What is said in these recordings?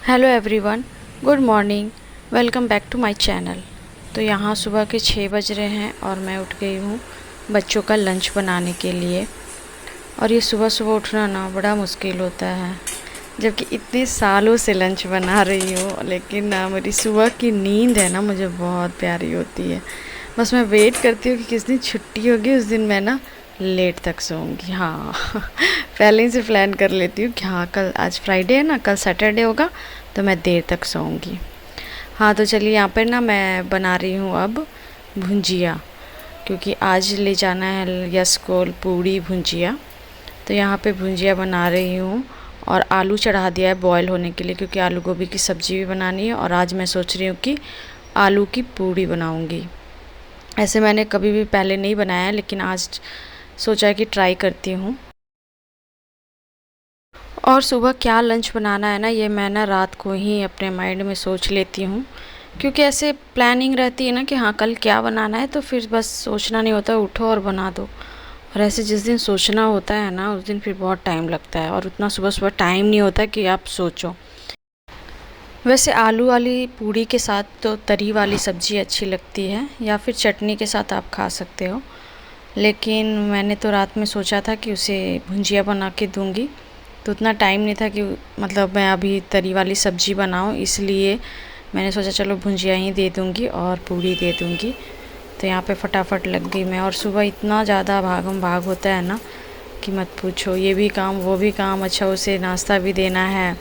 Hello everyone, good morning. Welcome back to my channel. तो यहाँ सुबह के 6 बज रहे हैं और मैं उठ गई हूँ बच्चों का लंच बनाने के लिए। और ये सुबह सुबह उठना ना बड़ा मुश्किल होता है, जबकि इतने सालों से लंच बना रही हूँ। लेकिन ना मेरी सुबह की नींद है ना मुझे बहुत प्यारी होती है। बस मैं वेट करती हूँ कि किस दिन छुट्टी होगी, उस दिन मैं ना लेट तक सोऊंगी। हाँ पहले ही से प्लान कर लेती हूँ कि हाँ कल आज फ्राइडे है ना, कल सैटरडे होगा तो मैं देर तक सोऊंगी। हाँ तो चलिए, यहाँ पर ना मैं बना रही हूँ अब भुंजिया, क्योंकि आज ले जाना है यश को पूड़ी भुंजिया। तो यहाँ पे भुंजिया बना रही हूँ और आलू चढ़ा दिया है बॉयल होने के लिए, क्योंकि आलू गोभी की सब्ज़ी भी बनानी है। और आज मैं सोच रही हूँ कि आलू की पूड़ी बनाऊँगी। ऐसे मैंने कभी भी पहले नहीं बनाया है, लेकिन आज सोचा कि ट्राई करती हूँ। और सुबह क्या लंच बनाना है ना, ये मैं ना रात को ही अपने माइंड में सोच लेती हूँ, क्योंकि ऐसे प्लानिंग रहती है ना कि हाँ कल क्या बनाना है, तो फिर बस सोचना नहीं होता, उठो और बना दो। और ऐसे जिस दिन सोचना होता है ना उस दिन फिर बहुत टाइम लगता है, और उतना सुबह सुबह टाइम नहीं होता कि आप सोचो। वैसे आलू वाली पूड़ी के साथ तो तरी वाली सब्ज़ी अच्छी लगती है, या फिर चटनी के साथ आप खा सकते हो। लेकिन मैंने तो रात में सोचा था कि उसे भुंजिया बना के दूँगी, तो उतना टाइम नहीं था कि मतलब मैं अभी तरी वाली सब्ज़ी बनाऊँ, इसलिए मैंने सोचा चलो भुंजिया ही दे दूँगी और पूड़ी दे दूँगी। तो यहाँ पे फटाफट लग गई मैं। और सुबह इतना ज़्यादा भागम भाग होता है ना कि मत पूछो, ये भी काम वो भी काम। अच्छा, उसे नाश्ता भी देना है,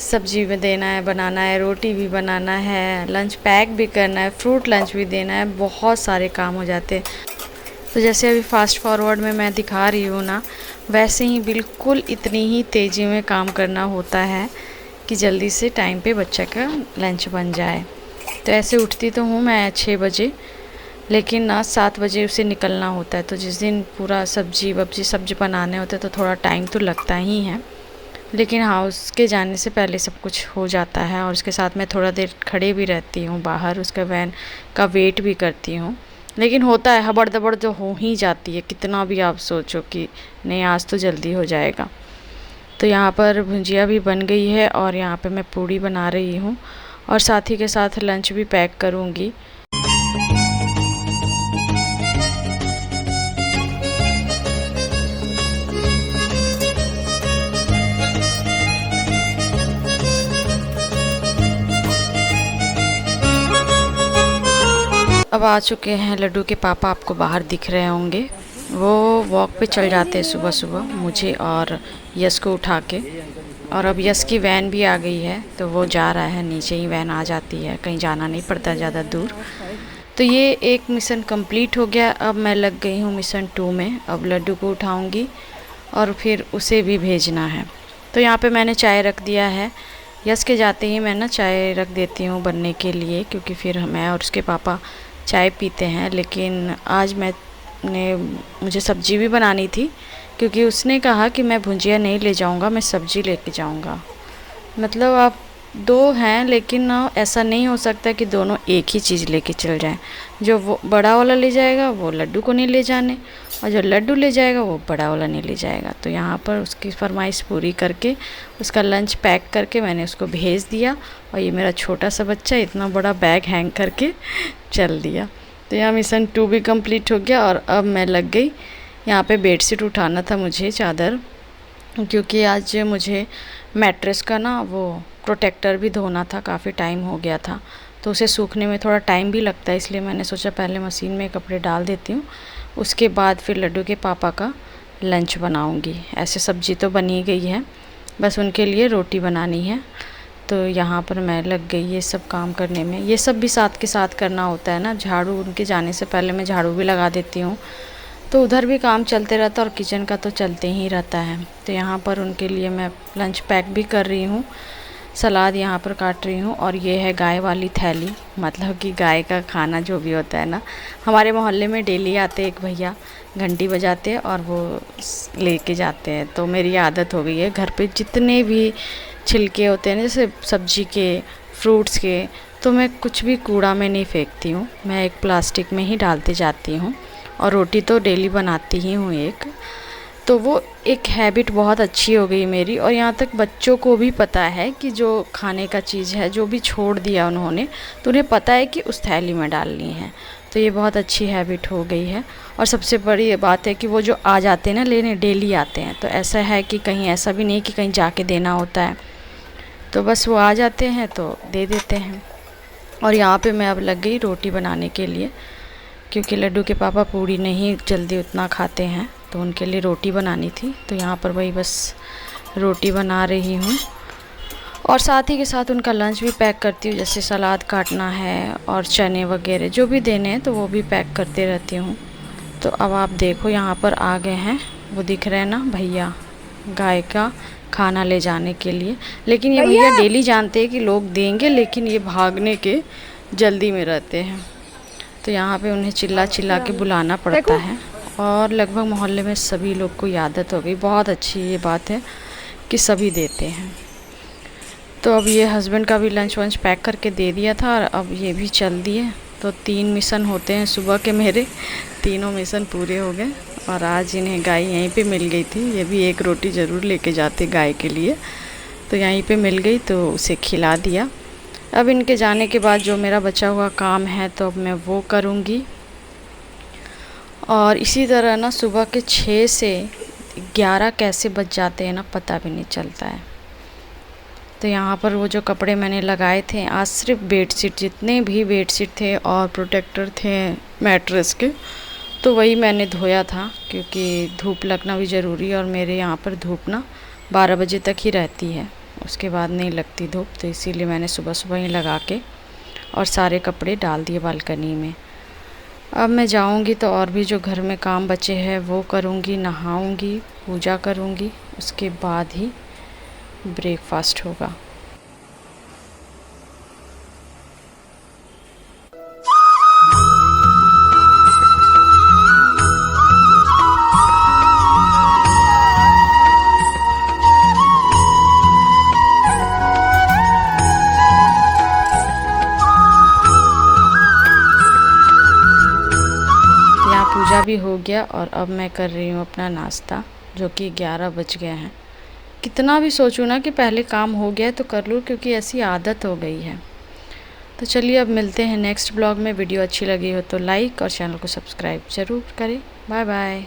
सब्ज़ी भी देना है, बनाना है, रोटी भी बनाना है, लंच पैक भी करना है, फ्रूट लंच भी देना है, बहुत सारे काम हो जाते हैं। तो जैसे अभी फास्ट फॉरवर्ड में मैं दिखा रही हूँ ना, वैसे ही बिल्कुल इतनी ही तेज़ी में काम करना होता है कि जल्दी से टाइम पे बच्चा का लंच बन जाए। तो ऐसे उठती तो हूँ मैं 6 बजे, लेकिन ना 7 बजे उसे निकलना होता है। तो जिस दिन पूरा सब्जी बनाने होते हैं तो थोड़ा टाइम तो लगता ही है, लेकिन हाँ उसके जाने से पहले सब कुछ हो जाता है। और उसके साथ मैं थोड़ा देर खड़े भी रहती हूँ बाहर, उसका वैन का वेट भी करती हूँ। लेकिन होता है हबड़ दबड़ जो हो ही जाती है, कितना भी आप सोचो कि नहीं आज तो जल्दी हो जाएगा। तो यहाँ पर भुंजिया भी बन गई है और यहाँ पे मैं पूड़ी बना रही हूँ, और साथ ही के साथ लंच भी पैक करूँगी। अब आ चुके हैं लड्डू के पापा, आपको बाहर दिख रहे होंगे। वो वॉक पे चल जाते हैं सुबह सुबह मुझे और यश को उठा के। और अब यश की वैन भी आ गई है, तो वो जा रहा है, नीचे ही वैन आ जाती है, कहीं जाना नहीं पड़ता ज़्यादा दूर। तो ये एक मिशन कंप्लीट हो गया। अब मैं लग गई हूँ मिशन 2 में। अब लड्डू को उठाऊँगी और फिर उसे भी भेजना है। तो यहाँ पे मैंने चाय रख दिया है। यश के जाते ही मैं ना चाय रख देती हूँ बनने के लिए, क्योंकि फिर मैं और उसके पापा चाय पीते हैं। लेकिन आज मुझे सब्ज़ी भी बनानी थी, क्योंकि उसने कहा कि मैं भुंजिया नहीं ले जाऊंगा, मैं सब्ज़ी लेके जाऊंगा। मतलब आप दो हैं, लेकिन ना ऐसा नहीं हो सकता कि दोनों एक ही चीज़ लेके चल जाएं। जो वो बड़ा वाला ले जाएगा वो लड्डू को नहीं ले जाने, और जो लड्डू ले जाएगा वो बड़ा वाला नहीं ले जाएगा। तो यहाँ पर उसकी फरमाइश पूरी करके उसका लंच पैक करके मैंने उसको भेज दिया। और ये मेरा छोटा सा बच्चा इतना बड़ा बैग हैंग करके चल दिया। तो यहाँ मिशन 2 भी कंप्लीट हो गया। और अब मैं लग गई यहाँ पे बेडशीट उठाना था मुझे, चादर, क्योंकि आज मुझे मैट्रेस का ना वो प्रोटेक्टर भी धोना था, काफ़ी टाइम हो गया था। तो उसे सूखने में थोड़ा टाइम भी लगता है, इसलिए मैंने सोचा पहले मशीन में कपड़े डाल देती हूँ, उसके बाद फिर लड्डू के पापा का लंच बनाऊँगी। ऐसे सब्ज़ी तो बनी गई है, बस उनके लिए रोटी बनानी है। तो यहाँ पर मैं लग गई ये सब काम करने में। ये सब भी साथ के साथ करना होता है ना, झाड़ू उनके जाने से पहले मैं झाड़ू भी लगा देती हूँ, तो उधर भी काम चलते रहता है और किचन का तो चलते ही रहता है। तो यहाँ पर उनके लिए मैं लंच पैक भी कर रही हूँ, सलाद यहाँ पर काट रही हूँ। और ये है गाय वाली थैली, मतलब कि गाय का खाना जो भी होता है ना, हमारे मोहल्ले में डेली आते एक भैया, घंटी बजाते हैं और वो लेके जाते हैं। तो मेरी आदत हो गई है, घर पे जितने भी छिलके होते हैं ना, जैसे सब्जी के, फ्रूट्स के, तो मैं कुछ भी कूड़ा में नहीं फेंकती हूँ, मैं एक प्लास्टिक में ही डालते जाती हूँ। और रोटी तो डेली बनाती ही हूँ एक। तो वो एक हैबिट बहुत अच्छी हो गई मेरी। और यहाँ तक बच्चों को भी पता है कि जो खाने का चीज़ है जो भी छोड़ दिया उन्होंने, तो उन्हें पता है कि उस थैली में डालनी है। तो ये बहुत अच्छी हैबिट हो गई है। और सबसे बड़ी ये बात है कि वो जो आ जाते हैं ना लेने, डेली आते हैं, तो ऐसा है कि कहीं ऐसा भी नहीं कि कहीं जाके देना होता है, तो बस वो आ जाते हैं तो दे देते हैं। और यहाँ पे मैं अब लग गई रोटी बनाने के लिए, क्योंकि लड्डू के पापा पूड़ी नहीं जल्दी उतना खाते हैं, तो उनके लिए रोटी बनानी थी। तो यहाँ पर वही बस रोटी बना रही हूँ, और साथ ही के साथ उनका लंच भी पैक करती हूँ, जैसे सलाद काटना है और चने वगैरह जो भी देने हैं तो वो भी पैक करते रहती हूँ। तो अब आप देखो यहाँ पर आ गए हैं, वो दिख रहे हैं ना भैया, गाय का खाना ले जाने के लिए। लेकिन ये भैया डेली जानते हैं कि लोग देंगे, लेकिन ये भागने के जल्दी में रहते हैं। तो यहाँ पे उन्हें चिल्ला चिल्ला के बुलाना पड़ता है, और लगभग मोहल्ले में सभी लोग को आदत हो गई। बहुत अच्छी ये बात है कि सभी देते हैं। तो अब ये हस्बैंड का भी लंच वंच पैक करके दे दिया था, और अब ये भी चल दिए। तो 3 मिशन होते हैं सुबह के मेरे, तीनों मिशन पूरे हो गए। और आज इन्हें गाय यहीं पे मिल गई थी, ये भी एक रोटी ज़रूर लेके जाते गाय के लिए, तो यहीं पे मिल गई तो उसे खिला दिया। अब इनके जाने के बाद जो मेरा बचा हुआ काम है तो अब मैं वो करूँगी। और इसी तरह ना सुबह के 6 से 11 कैसे बज जाते हैं ना पता भी नहीं चलता है। तो यहाँ पर वो जो कपड़े मैंने लगाए थे, आज सिर्फ बेडशीट, जितने भी बेडशीट थे और प्रोटेक्टर थे मैट्रेस के, तो वही मैंने धोया था, क्योंकि धूप लगना भी ज़रूरी है। और मेरे यहाँ पर धूप ना 12 बजे तक ही रहती है, उसके बाद नहीं लगती धूप, तो इसीलिए मैंने सुबह सुबह ही लगा के और सारे कपड़े डाल दिए बालकनी में। अब मैं जाऊंगी तो और भी जो घर में काम बचे हैं वो करूंगी, नहाऊंगी, पूजा करूंगी, उसके बाद ही ब्रेकफास्ट होगा। पूजा भी हो गया, और अब मैं कर रही हूँ अपना नाश्ता, जो कि 11 बज गए हैं। कितना भी सोचूं ना कि पहले काम हो गया तो कर लूँ, क्योंकि ऐसी आदत हो गई है। तो चलिए अब मिलते हैं नेक्स्ट ब्लॉग में। वीडियो अच्छी लगी हो तो लाइक और चैनल को सब्सक्राइब ज़रूर करें। Bye bye.